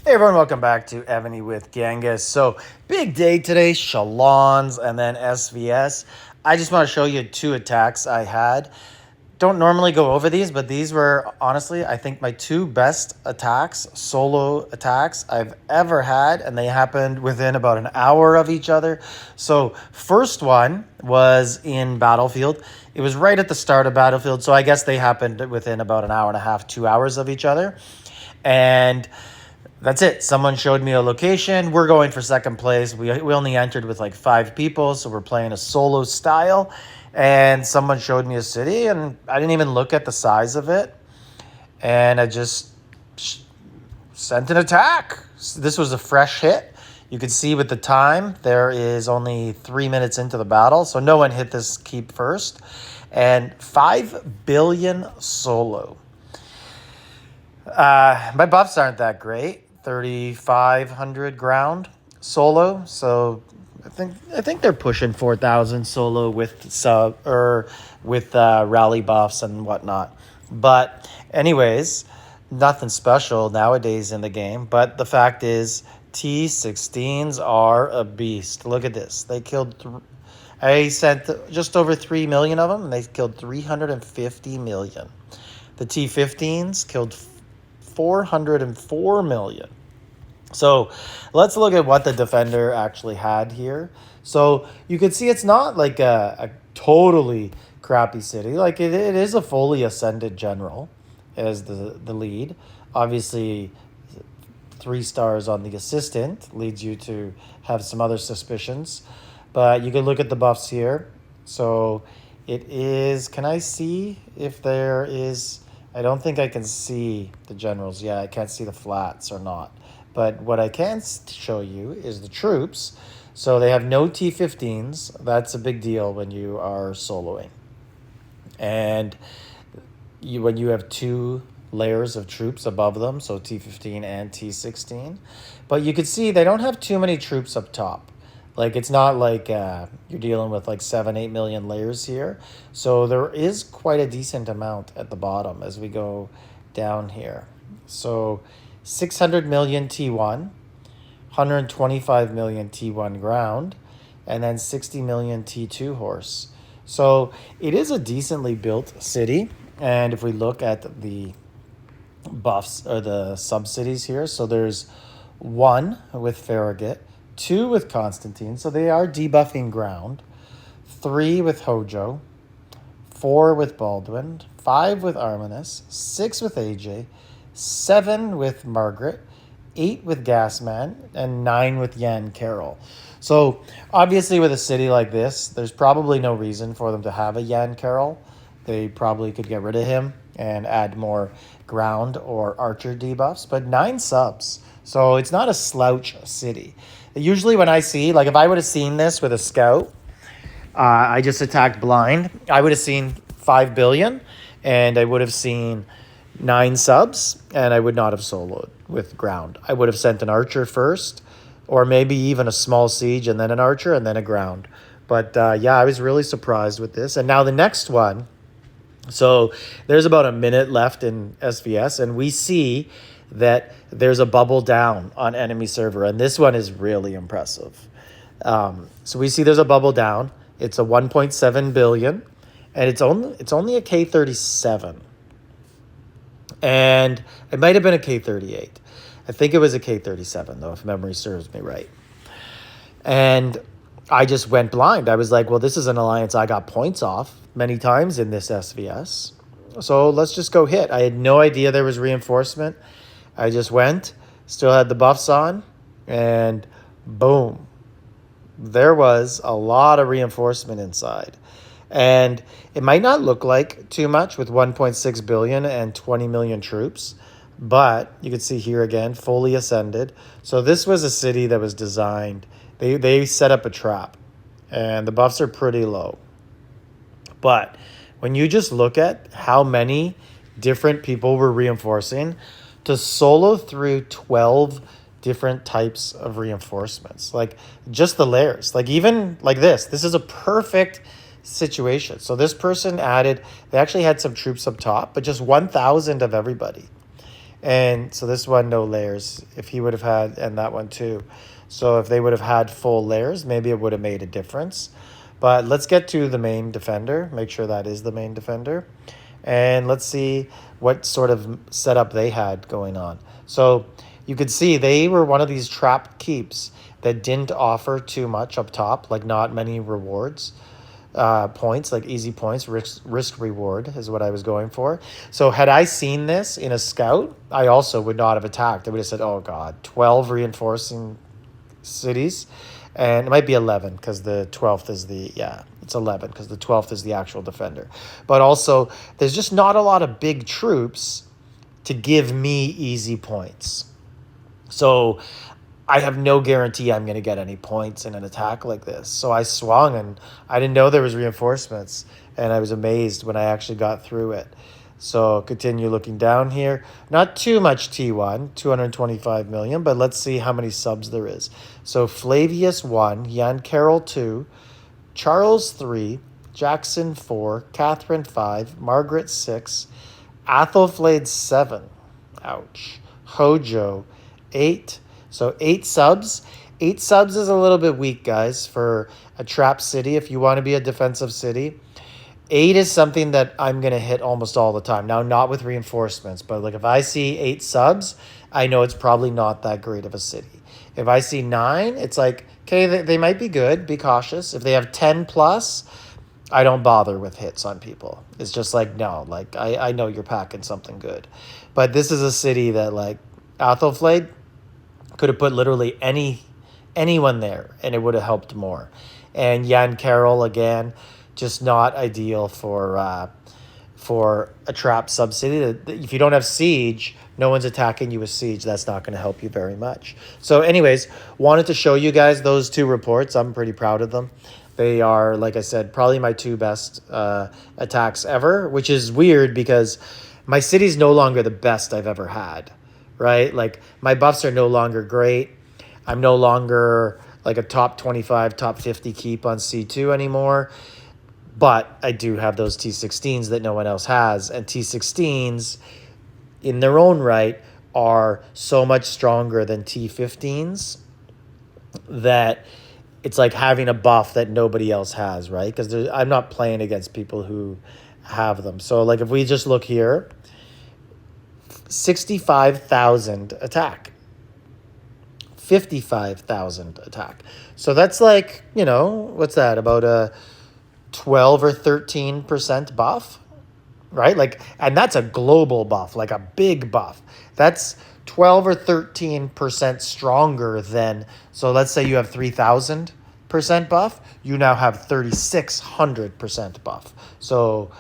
Hey everyone, welcome back to Evony with Genghis. So, big day today, Shalons and then SVS. I just want to show you two attacks I had. Don't normally go over these, but these were honestly, I think, my two best attacks, solo attacks I've ever had, and they happened within about an hour of each other. So, first one was in Battlefield. It was right at the start of Battlefield, so I guess they happened within about an hour and a half, 2 hours of each other. And that's it. Someone showed me a location. We're going for second place. We only entered with like 5 people, so we're playing a solo style. And someone showed me a city, and I didn't even look at the size of it. And I just sent an attack. This was a fresh hit. You can see with the time, there is only 3 minutes into the battle, so no one hit this keep first. And 5 billion solo. My buffs aren't that great. 3,500 ground solo, so I think they're pushing 4,000 solo with rally buffs and whatnot. But anyways, nothing special nowadays in the game. But the fact is, T16s are a beast. Look at this. They killed. I sent just over 3 million of them, and they killed 350 million. The T15s killed 404 million. So let's look at what the defender actually had here. So you can see it's not like a totally crappy city. Like it is a fully ascended general as the lead. Obviously, 3 stars on the assistant leads you to have some other suspicions. But you can look at the buffs here. So it is, can I see if there is, I don't think I can see the generals. Yeah, I can't see the flats or not. But what I can show you is the troops. So they have no T15s. That's a big deal when you are soloing. And when you have 2 layers of troops above them, so T15 and T16. But you can see they don't have too many troops up top. Like, it's not like you're dealing with like 7-8 million layers here. So there is quite a decent amount at the bottom as we go down here. So 600 million T1, 125 million T1 ground, and then 60 million T2 horse. So it is a decently built city. And if we look at the buffs or the sub-cities here, so there's 1 with Farragut, 2 with Constantine, so they are debuffing ground, 3 with Hojo, 4 with Baldwin, 5 with Arminus, 6 with AJ, 7 with Margaret, 8 with Gasman, and 9 with Yan Carroll. So obviously with a city like this, there's probably no reason for them to have a Yan Carroll. They probably could get rid of him and add more ground or archer debuffs, but 9 subs. So it's not a slouch city. Usually when I see, like if I would have seen this with a scout, I just attacked blind, I would have seen 5 billion and I would have seen 9 subs and I would not have soloed with ground. I would have sent an archer first or maybe even a small siege and then an archer and then a ground. But yeah, I was really surprised with this. And now the next one, so there's about a minute left in SVS and we see that there's a bubble down on enemy server, and this one is really impressive. So we see there's a bubble down. It's a 1.7 billion, and it's only a K37, and it might have been a K38. I think it was a K37 though, if memory serves me right. And I just went blind. I was like, well, this is an alliance I got points off many times in this SVS, so let's just go hit. I had no idea there was reinforcement. I just went, still had the buffs on, and boom. There was a lot of reinforcement inside. And it might not look like too much with 1.6 billion and 20 million troops, but you can see here again, fully ascended. So this was a city that was designed. They set up a trap, and the buffs are pretty low. But when you just look at how many different people were reinforcing, to solo through 12 different types of reinforcements, like just the layers, like even like this is a perfect situation. So this person added, they actually had some troops up top, but just 1,000 of everybody. And so this one, no layers. If he would have had, and that one too. So if they would have had full layers, maybe it would have made a difference. But let's get to the main defender. Make sure that is the main defender. And let's see what sort of setup they had going on. So you could see they were one of these trap keeps that didn't offer too much up top, like not many rewards. Points, like easy points, risk reward is what I was going for. So had I seen this in a scout, I also would not have attacked. I would have said, oh God, 12 reinforcing cities. And it might be 11 because the 12th is it's 11 because the 12th is the actual defender. But also, there's just not a lot of big troops to give me easy points. So I have no guarantee I'm going to get any points in an attack like this. So I swung, and I didn't know there was reinforcements, and I was amazed when I actually got through it. So continue looking down here. Not too much T1, 225 million, but let's see how many subs there is. So Flavius 1, Jan Carroll 2, Charles 3, Jackson 4, Catherine 5, Margaret 6, Athelflaed 7, ouch, Hojo 8. So 8 subs. 8 subs is a little bit weak, guys, for a trap city if you want to be a defensive city. 8 is something that I'm going to hit almost all the time. Now, not with reinforcements, but like if I see 8 subs, I know it's probably not that great of a city. If I see 9, it's like, okay, they might be good. Be cautious. If they have 10 plus, I don't bother with hits on people. It's just like, no, like I know you're packing something good. But this is a city that like Athelflaed could have put literally anyone there, and it would have helped more. And Jan Carroll, again, just not ideal for a trap sub-city. If you don't have siege, no one's attacking you with siege. That's not going to help you very much. So anyways, wanted to show you guys those 2 reports. I'm pretty proud of them. They are, like I said, probably my 2 best attacks ever, which is weird because my city's no longer the best I've ever had. Right? Like my buffs are no longer great. I'm no longer like a top 25, top 50 keep on C2 anymore. But I do have those T16s that no one else has. And T16s in their own right are so much stronger than T15s that it's like having a buff that nobody else has, right? Because I'm not playing against people who have them. So like if we just look here, 65,000 attack, 55,000 attack. So that's like, what's that? About a 12 or 13% buff, right? Like, and that's a global buff, like a big buff. That's 12 or 13% stronger than, so let's say you have 3,000% buff, you now have 3,600% buff. So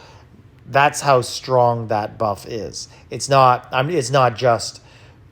that's how strong that buff is. It's not just,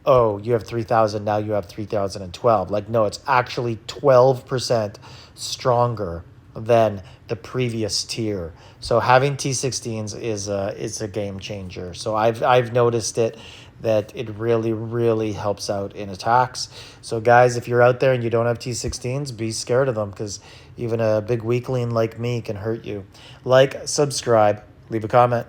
oh, you have 3,000, now you have 3,012. Like, no, it's actually 12% stronger than the previous tier. So having T16s is a game changer. So I've noticed it that it really, really helps out in attacks. So guys, if you're out there and you don't have T16s, be scared of them because even a big weakling like me can hurt you. Like, subscribe, leave a comment.